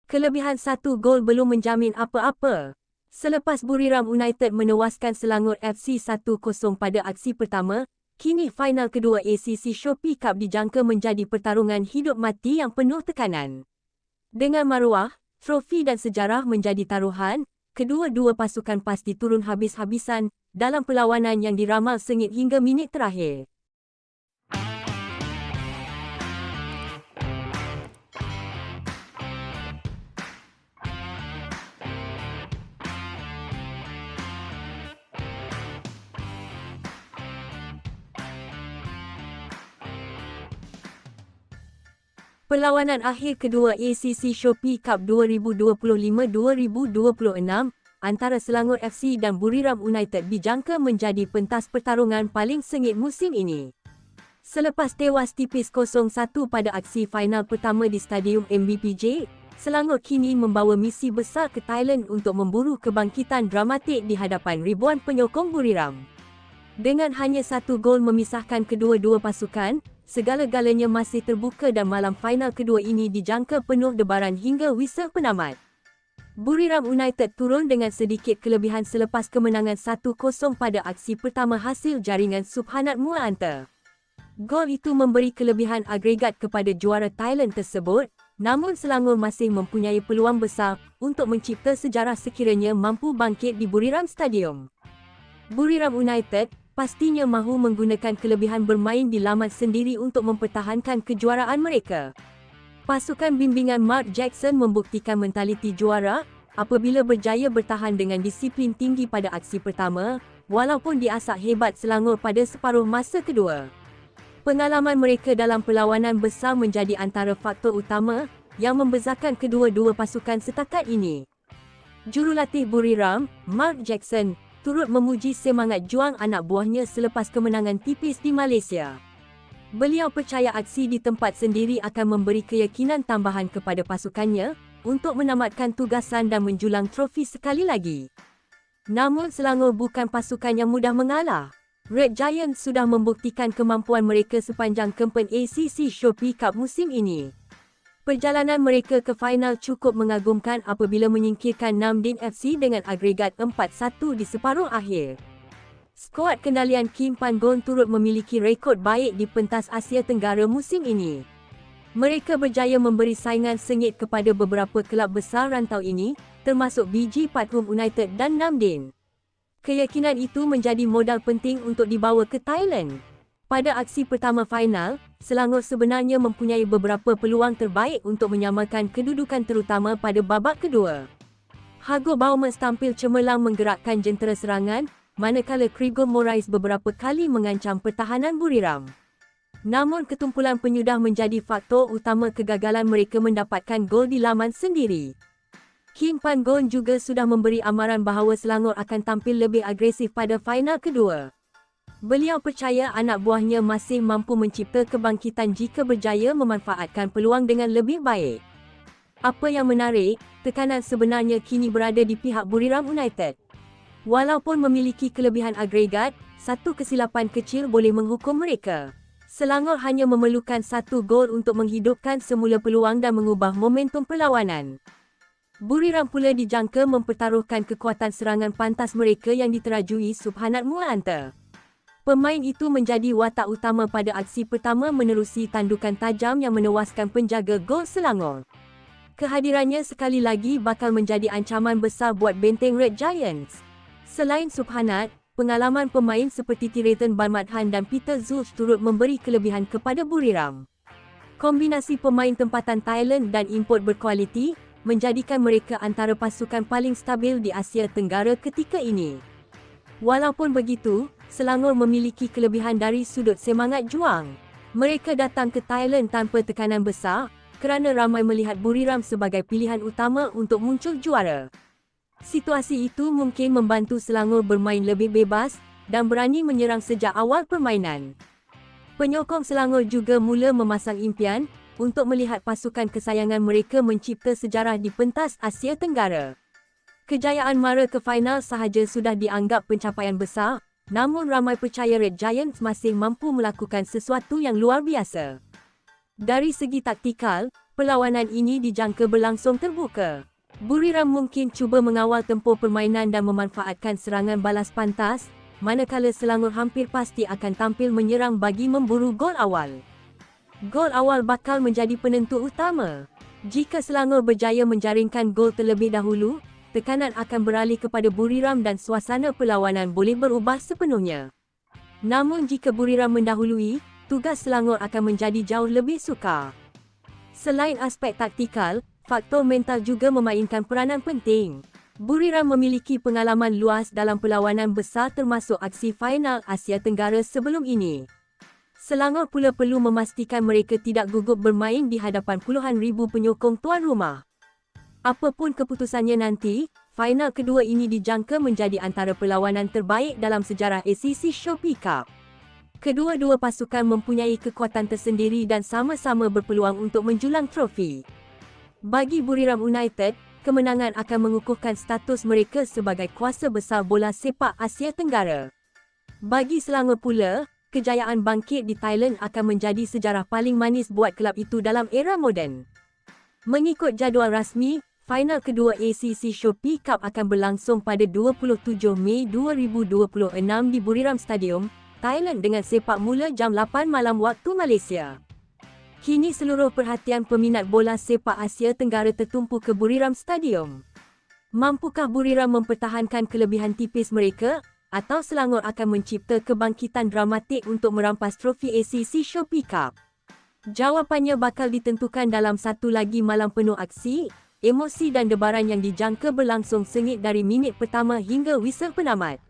Kelebihan satu gol belum menjamin apa-apa. Selepas Buriram United menewaskan Selangor FC 1-0 pada aksi pertama, kini final kedua ACC Shopee Cup dijangka menjadi pertarungan hidup mati yang penuh tekanan. Dengan maruah, trofi dan sejarah menjadi taruhan, kedua-dua pasukan pasti turun habis-habisan dalam perlawanan yang diramal sengit hingga minit terakhir. Perlawanan akhir kedua ACC Shopee Cup 2025-2026 antara Selangor FC dan Buriram United dijangka menjadi pentas pertarungan paling sengit musim ini. Selepas tewas tipis 0-1 pada aksi final pertama di Stadium MBPJ, Selangor kini membawa misi besar ke Thailand untuk memburu kebangkitan dramatik di hadapan ribuan penyokong Buriram. Dengan hanya satu gol memisahkan kedua-dua pasukan, segala-galanya masih terbuka dan malam final kedua ini dijangka penuh debaran hingga whistle penamat. Buriram United turun dengan sedikit kelebihan selepas kemenangan 1-0 pada aksi pertama hasil jaringan Subhanat Muaanta. Gol itu memberi kelebihan agregat kepada juara Thailand tersebut, namun Selangor masih mempunyai peluang besar untuk mencipta sejarah sekiranya mampu bangkit di Buriram Stadium. Buriram United pastinya mahu menggunakan kelebihan bermain di laman sendiri untuk mempertahankan kejuaraan mereka. Pasukan bimbingan Mark Jackson membuktikan mentaliti juara apabila berjaya bertahan dengan disiplin tinggi pada aksi pertama, walaupun diasak hebat Selangor pada separuh masa kedua. Pengalaman mereka dalam perlawanan besar menjadi antara faktor utama yang membezarkan kedua-dua pasukan setakat ini. Jurulatih Buriram, Mark Jackson, turut memuji semangat juang anak buahnya selepas kemenangan tipis di Malaysia. Beliau percaya aksi di tempat sendiri akan memberi keyakinan tambahan kepada pasukannya untuk menamatkan tugasan dan menjulang trofi sekali lagi. Namun Selangor bukan pasukan yang mudah mengalah. Red Giants sudah membuktikan kemampuan mereka sepanjang kempen ACC Shopee Cup musim ini. Perjalanan mereka ke final cukup mengagumkan apabila menyingkirkan Namdin FC dengan agregat 4-1 di separuh akhir. Skuad kendalian Kim Pan-gon turut memiliki rekod baik di pentas Asia Tenggara musim ini. Mereka berjaya memberi saingan sengit kepada beberapa kelab besar rantau ini, termasuk BG Pathum United dan Namdin. Keyakinan itu menjadi modal penting untuk dibawa ke Thailand. Pada aksi pertama final, Selangor sebenarnya mempunyai beberapa peluang terbaik untuk menyamakan kedudukan terutama pada babak kedua. Hago Baumas tampil cemerlang menggerakkan jentera serangan, manakala Krigor Morais beberapa kali mengancam pertahanan Buriram. Namun ketumpulan penyudah menjadi faktor utama kegagalan mereka mendapatkan gol di laman sendiri. Kim Pan-gon juga sudah memberi amaran bahawa Selangor akan tampil lebih agresif pada final kedua. Beliau percaya anak buahnya masih mampu mencipta kebangkitan jika berjaya memanfaatkan peluang dengan lebih baik. Apa yang menarik, tekanan sebenarnya kini berada di pihak Buriram United. Walaupun memiliki kelebihan agregat, satu kesilapan kecil boleh menghukum mereka. Selangor hanya memerlukan satu gol untuk menghidupkan semula peluang dan mengubah momentum perlawanan. Buriram pula dijangka mempertaruhkan kekuatan serangan pantas mereka yang diterajui Subhanat Muaanta. Pemain itu menjadi watak utama pada aksi pertama menerusi tandukan tajam yang menewaskan penjaga gol Selangor. Kehadirannya sekali lagi bakal menjadi ancaman besar buat benteng Red Giants. Selain Subhanat, pengalaman pemain seperti Tiraton Barmadhan dan Peter Zulf turut memberi kelebihan kepada Buriram. Kombinasi pemain tempatan Thailand dan import berkualiti menjadikan mereka antara pasukan paling stabil di Asia Tenggara ketika ini. Walaupun begitu, Selangor memiliki kelebihan dari sudut semangat juang. Mereka datang ke Thailand tanpa tekanan besar kerana ramai melihat Buriram sebagai pilihan utama untuk muncul juara. Situasi itu mungkin membantu Selangor bermain lebih bebas dan berani menyerang sejak awal permainan. Penyokong Selangor juga mula memasang impian untuk melihat pasukan kesayangan mereka mencipta sejarah di pentas Asia Tenggara. Kejayaan mara ke final sahaja sudah dianggap pencapaian besar, namun ramai percaya Red Giants masih mampu melakukan sesuatu yang luar biasa. Dari segi taktikal, Perlawanan ini dijangka berlangsung terbuka. Buriram mungkin cuba mengawal tempoh permainan dan memanfaatkan serangan balas pantas, manakala Selangor hampir pasti akan tampil menyerang bagi memburu gol awal. Gol awal bakal menjadi penentu utama. Jika Selangor berjaya menjaringkan gol terlebih dahulu, tekanan akan beralih kepada Buriram dan suasana perlawanan boleh berubah sepenuhnya. Namun jika Buriram mendahului, tugas Selangor akan menjadi jauh lebih sukar. Selain aspek taktikal, faktor mental juga memainkan peranan penting. Buriram memiliki pengalaman luas dalam perlawanan besar termasuk aksi final Asia Tenggara sebelum ini. Selangor pula perlu memastikan mereka tidak gugup bermain di hadapan puluhan ribu penyokong tuan rumah. Apapun keputusannya nanti, final kedua ini dijangka menjadi antara perlawanan terbaik dalam sejarah ACC Shopee Cup. Kedua-dua pasukan mempunyai kekuatan tersendiri dan sama-sama berpeluang untuk menjulang trofi. Bagi Buriram United, kemenangan akan mengukuhkan status mereka sebagai kuasa besar bola sepak Asia Tenggara. Bagi Selangor pula, kejayaan bangkit di Thailand akan menjadi sejarah paling manis buat kelab itu dalam era moden. Mengikut jadual rasmi, final kedua ACC Shopee Cup akan berlangsung pada 27 Mei 2026 di Buriram Stadium, Thailand dengan sepak mula jam 8 malam waktu Malaysia. Kini seluruh perhatian peminat bola sepak Asia Tenggara tertumpu ke Buriram Stadium. Mampukah Buriram mempertahankan kelebihan tipis mereka, atau Selangor akan mencipta kebangkitan dramatik untuk merampas trofi ACC Shopee Cup? Jawapannya bakal ditentukan dalam satu lagi malam penuh aksi, emosi dan debaran yang dijangka berlangsung sengit dari minit pertama hingga whistle penamat.